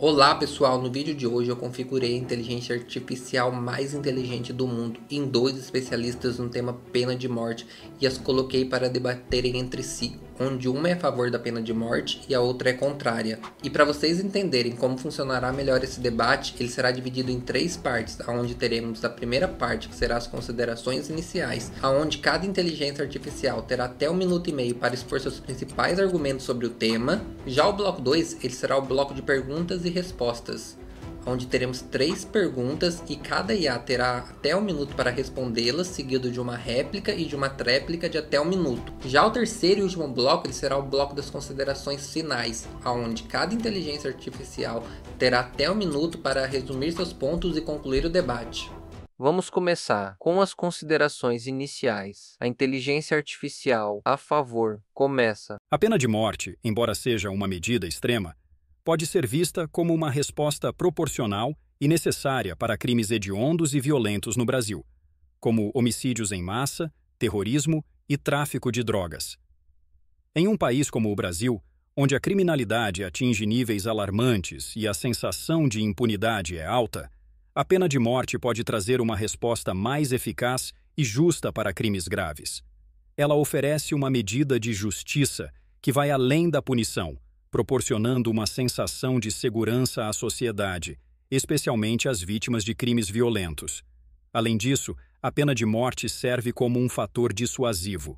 Olá pessoal, no vídeo de hoje eu configurei a inteligência artificial mais inteligente do mundo em dois especialistas no tema pena de morte e as coloquei para debaterem entre si, onde uma é a favor da pena de morte e a outra é contrária. E para vocês entenderem como funcionará melhor esse debate, ele será dividido em três partes, onde teremos a primeira parte, que será as considerações iniciais, onde cada inteligência artificial terá até 1 minuto e meio para expor seus principais argumentos sobre o tema. Já o bloco 2, ele será o bloco de perguntas e respostas, onde teremos 3 perguntas e cada IA terá até 1 minuto para respondê-las, seguido de uma réplica e de uma tréplica de até 1 minuto. Já o terceiro e último bloco, ele será o bloco das considerações finais, onde cada inteligência artificial terá até 1 minuto para resumir seus pontos e concluir o debate. Vamos começar com as considerações iniciais. A inteligência artificial a favor começa. A pena de morte, embora seja uma medida extrema, pode ser vista como uma resposta proporcional e necessária para crimes hediondos e violentos no Brasil, como homicídios em massa, terrorismo e tráfico de drogas. Em um país como o Brasil, onde a criminalidade atinge níveis alarmantes e a sensação de impunidade é alta, a pena de morte pode trazer uma resposta mais eficaz e justa para crimes graves. Ela oferece uma medida de justiça que vai além da punição, proporcionando uma sensação de segurança à sociedade, especialmente às vítimas de crimes violentos. Além disso, a pena de morte serve como um fator dissuasivo.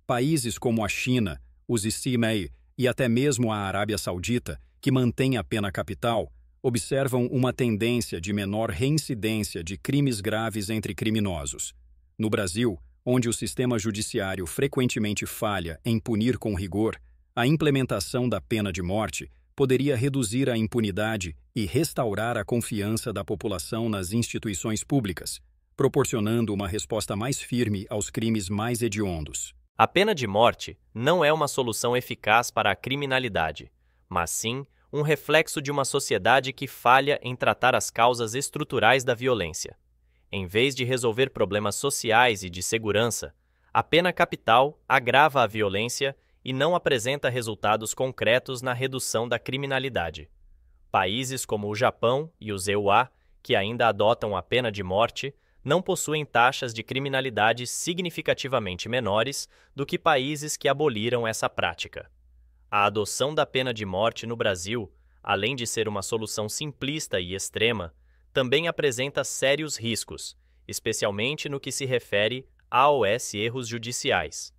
Países como a China, os ICMEI e até mesmo a Arábia Saudita, que mantêm a pena capital, observam uma tendência de menor reincidência de crimes graves entre criminosos. No Brasil, onde o sistema judiciário frequentemente falha em punir com rigor, a implementação da pena de morte poderia reduzir a impunidade e restaurar a confiança da população nas instituições públicas, proporcionando uma resposta mais firme aos crimes mais hediondos. A pena de morte não é uma solução eficaz para a criminalidade, mas sim um reflexo de uma sociedade que falha em tratar as causas estruturais da violência. Em vez de resolver problemas sociais e de segurança, a pena capital agrava a violência e não apresenta resultados concretos na redução da criminalidade. Países como o Japão e os EUA, que ainda adotam a pena de morte, não possuem taxas de criminalidade significativamente menores do que países que aboliram essa prática. A adoção da pena de morte no Brasil, além de ser uma solução simplista e extrema, também apresenta sérios riscos, especialmente no que se refere aos erros judiciais.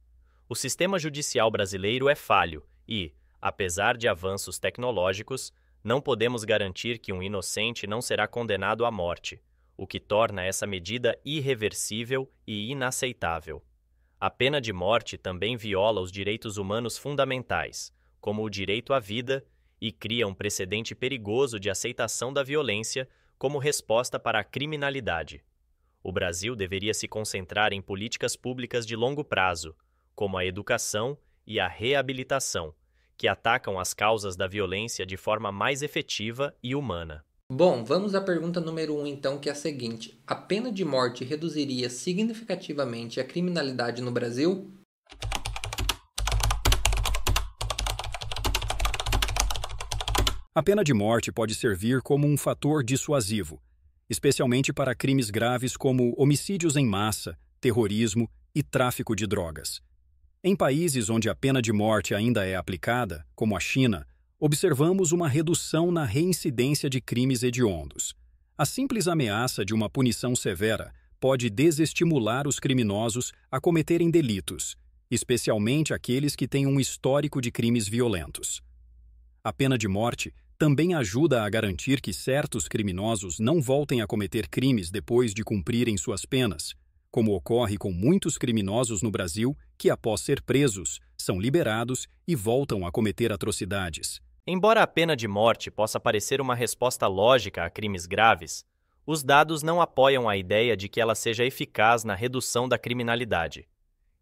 O sistema judicial brasileiro é falho e, apesar de avanços tecnológicos, não podemos garantir que um inocente não será condenado à morte, o que torna essa medida irreversível e inaceitável. A pena de morte também viola os direitos humanos fundamentais, como o direito à vida, e cria um precedente perigoso de aceitação da violência como resposta para a criminalidade. O Brasil deveria se concentrar em políticas públicas de longo prazo, como a educação e a reabilitação, que atacam as causas da violência de forma mais efetiva e humana. Bom, vamos à pergunta número 1 então, que é a seguinte: a pena de morte reduziria significativamente a criminalidade no Brasil? A pena de morte pode servir como um fator dissuasivo, especialmente para crimes graves como homicídios em massa, terrorismo e tráfico de drogas. Em países onde a pena de morte ainda é aplicada, como a China, observamos uma redução na reincidência de crimes hediondos. A simples ameaça de uma punição severa pode desestimular os criminosos a cometerem delitos, especialmente aqueles que têm um histórico de crimes violentos. A pena de morte também ajuda a garantir que certos criminosos não voltem a cometer crimes depois de cumprirem suas penas, como ocorre com muitos criminosos no Brasil que, após ser presos, são liberados e voltam a cometer atrocidades. Embora a pena de morte possa parecer uma resposta lógica a crimes graves, os dados não apoiam a ideia de que ela seja eficaz na redução da criminalidade.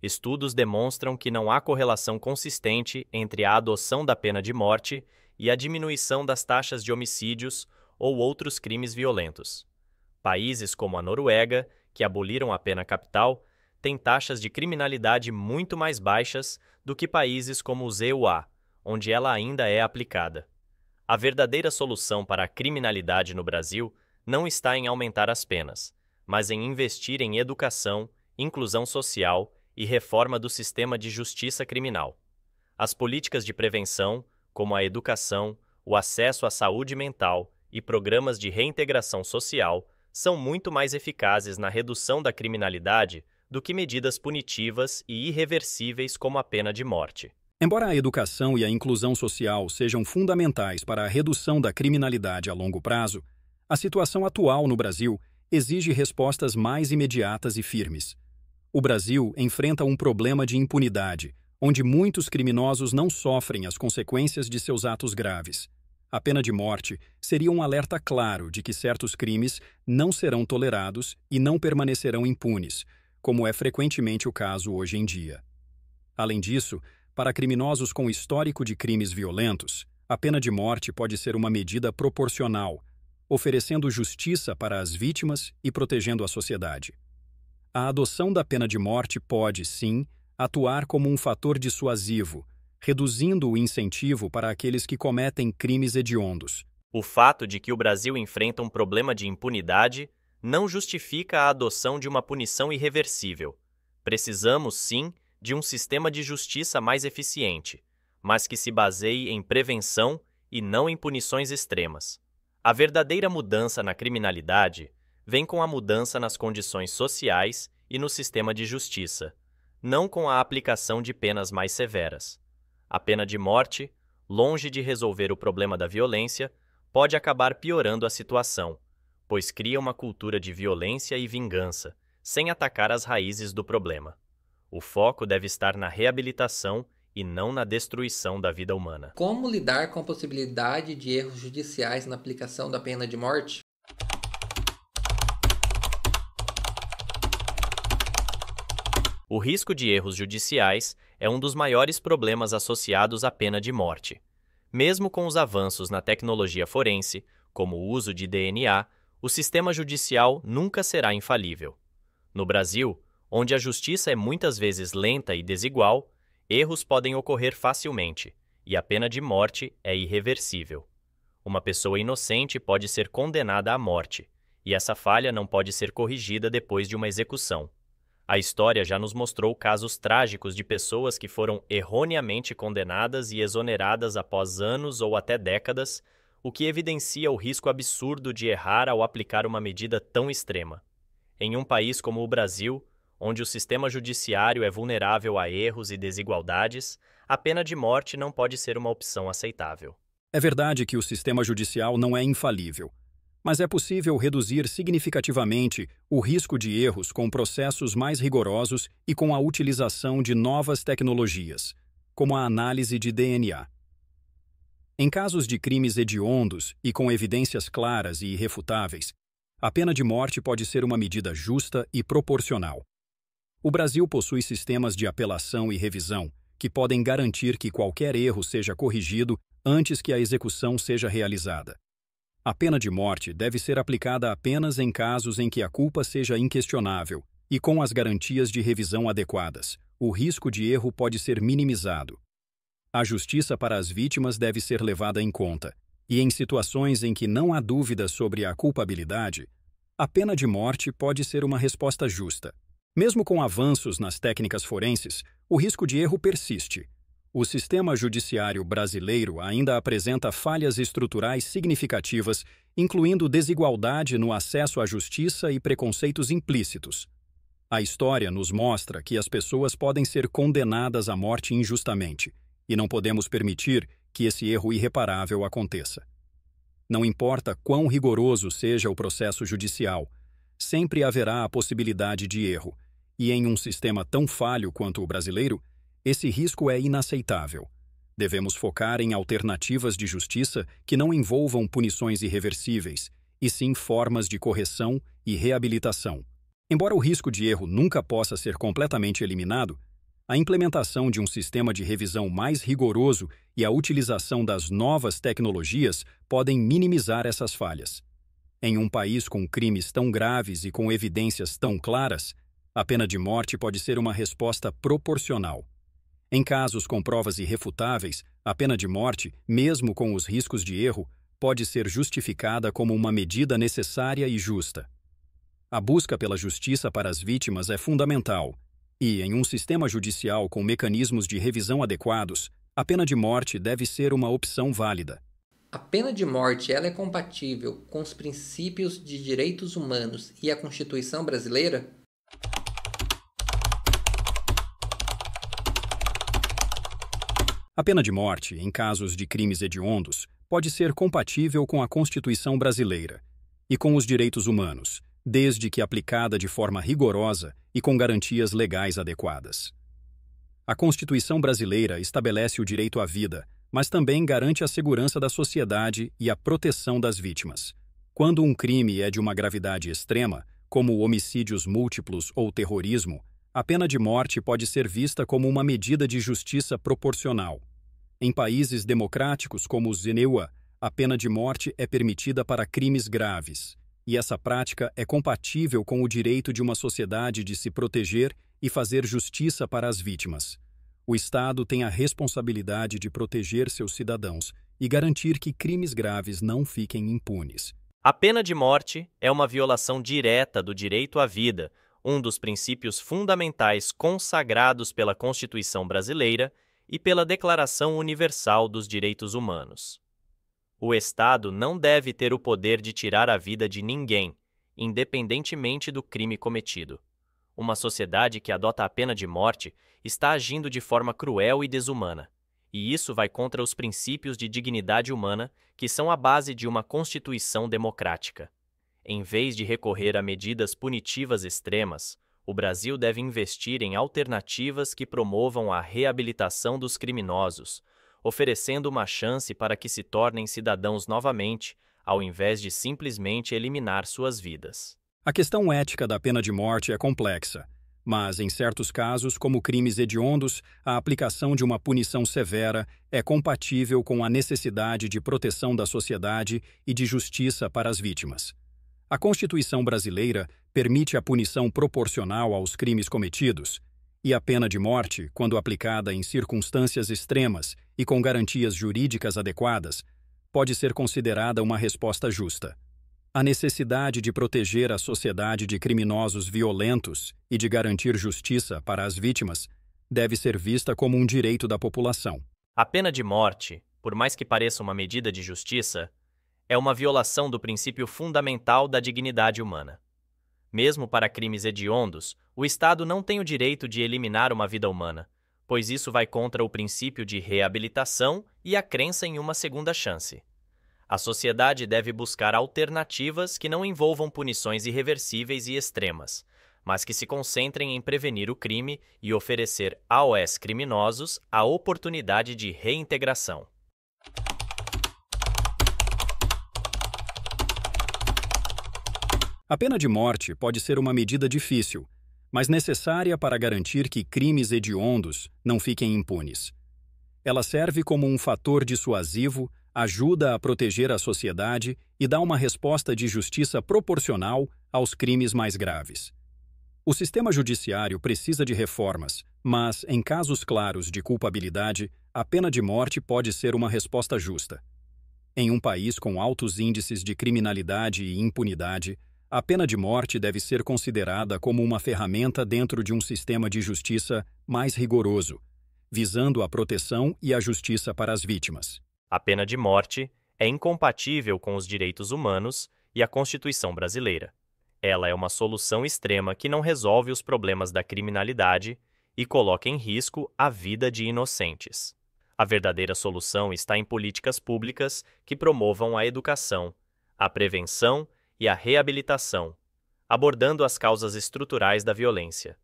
Estudos demonstram que não há correlação consistente entre a adoção da pena de morte e a diminuição das taxas de homicídios ou outros crimes violentos. Países como a Noruega, que aboliram a pena capital, têm taxas de criminalidade muito mais baixas do que países como os EUA, onde ela ainda é aplicada. A verdadeira solução para a criminalidade no Brasil não está em aumentar as penas, mas em investir em educação, inclusão social e reforma do sistema de justiça criminal. As políticas de prevenção, como a educação, o acesso à saúde mental e programas de reintegração social, são muito mais eficazes na redução da criminalidade do que medidas punitivas e irreversíveis como a pena de morte. Embora a educação e a inclusão social sejam fundamentais para a redução da criminalidade a longo prazo, a situação atual no Brasil exige respostas mais imediatas e firmes. O Brasil enfrenta um problema de impunidade, onde muitos criminosos não sofrem as consequências de seus atos graves. A pena de morte seria um alerta claro de que certos crimes não serão tolerados e não permanecerão impunes, como é frequentemente o caso hoje em dia. Além disso, para criminosos com histórico de crimes violentos, a pena de morte pode ser uma medida proporcional, oferecendo justiça para as vítimas e protegendo a sociedade. A adoção da pena de morte pode, sim, atuar como um fator dissuasivo, reduzindo o incentivo para aqueles que cometem crimes hediondos. O fato de que o Brasil enfrenta um problema de impunidade não justifica a adoção de uma punição irreversível. Precisamos, sim, de um sistema de justiça mais eficiente, mas que se baseie em prevenção e não em punições extremas. A verdadeira mudança na criminalidade vem com a mudança nas condições sociais e no sistema de justiça, não com a aplicação de penas mais severas. A pena de morte, longe de resolver o problema da violência, pode acabar piorando a situação, pois cria uma cultura de violência e vingança, sem atacar as raízes do problema. O foco deve estar na reabilitação e não na destruição da vida humana. Como lidar com a possibilidade de erros judiciais na aplicação da pena de morte? O risco de erros judiciais é um dos maiores problemas associados à pena de morte. Mesmo com os avanços na tecnologia forense, como o uso de DNA, o sistema judicial nunca será infalível. No Brasil, onde a justiça é muitas vezes lenta e desigual, erros podem ocorrer facilmente, e a pena de morte é irreversível. Uma pessoa inocente pode ser condenada à morte, e essa falha não pode ser corrigida depois de uma execução. A história já nos mostrou casos trágicos de pessoas que foram erroneamente condenadas e exoneradas após anos ou até décadas, o que evidencia o risco absurdo de errar ao aplicar uma medida tão extrema. Em um país como o Brasil, onde o sistema judiciário é vulnerável a erros e desigualdades, a pena de morte não pode ser uma opção aceitável. É verdade que o sistema judicial não é infalível, mas é possível reduzir significativamente o risco de erros com processos mais rigorosos e com a utilização de novas tecnologias, como a análise de DNA. Em casos de crimes hediondos e com evidências claras e irrefutáveis, a pena de morte pode ser uma medida justa e proporcional. O Brasil possui sistemas de apelação e revisão que podem garantir que qualquer erro seja corrigido antes que a execução seja realizada. A pena de morte deve ser aplicada apenas em casos em que a culpa seja inquestionável e com as garantias de revisão adequadas. O risco de erro pode ser minimizado. A justiça para as vítimas deve ser levada em conta, e em situações em que não há dúvida sobre a culpabilidade, a pena de morte pode ser uma resposta justa. Mesmo com avanços nas técnicas forenses, o risco de erro persiste. O sistema judiciário brasileiro ainda apresenta falhas estruturais significativas, incluindo desigualdade no acesso à justiça e preconceitos implícitos. A história nos mostra que as pessoas podem ser condenadas à morte injustamente, e não podemos permitir que esse erro irreparável aconteça. Não importa quão rigoroso seja o processo judicial, sempre haverá a possibilidade de erro, e em um sistema tão falho quanto o brasileiro, esse risco é inaceitável. Devemos focar em alternativas de justiça que não envolvam punições irreversíveis, e sim formas de correção e reabilitação. Embora o risco de erro nunca possa ser completamente eliminado, a implementação de um sistema de revisão mais rigoroso e a utilização das novas tecnologias podem minimizar essas falhas. Em um país com crimes tão graves e com evidências tão claras, a pena de morte pode ser uma resposta proporcional. Em casos com provas irrefutáveis, A pena de morte, mesmo com os riscos de erro, pode ser justificada como uma medida necessária e justa. A busca pela justiça para as vítimas é fundamental, e, em um sistema judicial com mecanismos de revisão adequados, a pena de morte deve ser uma opção válida. A pena de morte ela é compatível com os princípios de direitos humanos e a Constituição brasileira? A pena de morte, em casos de crimes hediondos, pode ser compatível com a Constituição brasileira e com os direitos humanos, desde que aplicada de forma rigorosa e com garantias legais adequadas. A Constituição brasileira estabelece o direito à vida, mas também garante a segurança da sociedade e a proteção das vítimas. Quando um crime é de uma gravidade extrema, como homicídios múltiplos ou terrorismo, a pena de morte pode ser vista como uma medida de justiça proporcional. Em países democráticos como o ZNEUA, a pena de morte é permitida para crimes graves, e essa prática é compatível com o direito de uma sociedade de se proteger e fazer justiça para as vítimas. O Estado tem a responsabilidade de proteger seus cidadãos e garantir que crimes graves não fiquem impunes. A pena de morte é uma violação direta do direito à vida, um dos princípios fundamentais consagrados pela Constituição brasileira e pela Declaração Universal dos Direitos Humanos. O Estado não deve ter o poder de tirar a vida de ninguém, independentemente do crime cometido. Uma sociedade que adota a pena de morte está agindo de forma cruel e desumana, e isso vai contra os princípios de dignidade humana que são a base de uma Constituição democrática. Em vez de recorrer a medidas punitivas extremas, o Brasil deve investir em alternativas que promovam a reabilitação dos criminosos, oferecendo uma chance para que se tornem cidadãos novamente, ao invés de simplesmente eliminar suas vidas. A questão ética da pena de morte é complexa, mas, em certos casos, como crimes hediondos, a aplicação de uma punição severa é compatível com a necessidade de proteção da sociedade e de justiça para as vítimas. A Constituição brasileira permite a punição proporcional aos crimes cometidos, e a pena de morte, quando aplicada em circunstâncias extremas e com garantias jurídicas adequadas, pode ser considerada uma resposta justa. A necessidade de proteger a sociedade de criminosos violentos e de garantir justiça para as vítimas deve ser vista como um direito da população. A pena de morte, por mais que pareça uma medida de justiça, é uma violação do princípio fundamental da dignidade humana. Mesmo para crimes hediondos, o Estado não tem o direito de eliminar uma vida humana, pois isso vai contra o princípio de reabilitação e a crença em uma segunda chance. A sociedade deve buscar alternativas que não envolvam punições irreversíveis e extremas, mas que se concentrem em prevenir o crime e oferecer aos criminosos a oportunidade de reintegração. A pena de morte pode ser uma medida difícil, mas necessária para garantir que crimes hediondos não fiquem impunes. Ela serve como um fator dissuasivo, ajuda a proteger a sociedade e dá uma resposta de justiça proporcional aos crimes mais graves. O sistema judiciário precisa de reformas, mas, em casos claros de culpabilidade, a pena de morte pode ser uma resposta justa. Em um país com altos índices de criminalidade e impunidade, a pena de morte deve ser considerada como uma ferramenta dentro de um sistema de justiça mais rigoroso, visando a proteção e a justiça para as vítimas. A pena de morte é incompatível com os direitos humanos e a Constituição brasileira. Ela é uma solução extrema que não resolve os problemas da criminalidade e coloca em risco a vida de inocentes. A verdadeira solução está em políticas públicas que promovam a educação, a prevenção e a reabilitação, abordando as causas estruturais da violência.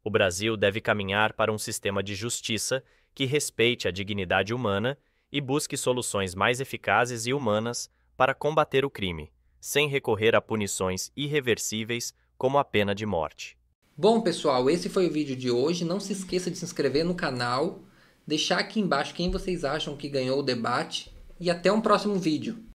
O Brasil deve caminhar para um sistema de justiça que respeite a dignidade humana e busque soluções mais eficazes e humanas para combater o crime, sem recorrer a punições irreversíveis como a pena de morte. Bom, pessoal, esse foi o vídeo de hoje. Não se esqueça de se inscrever no canal, deixar aqui embaixo quem vocês acham que ganhou o debate e até um próximo vídeo.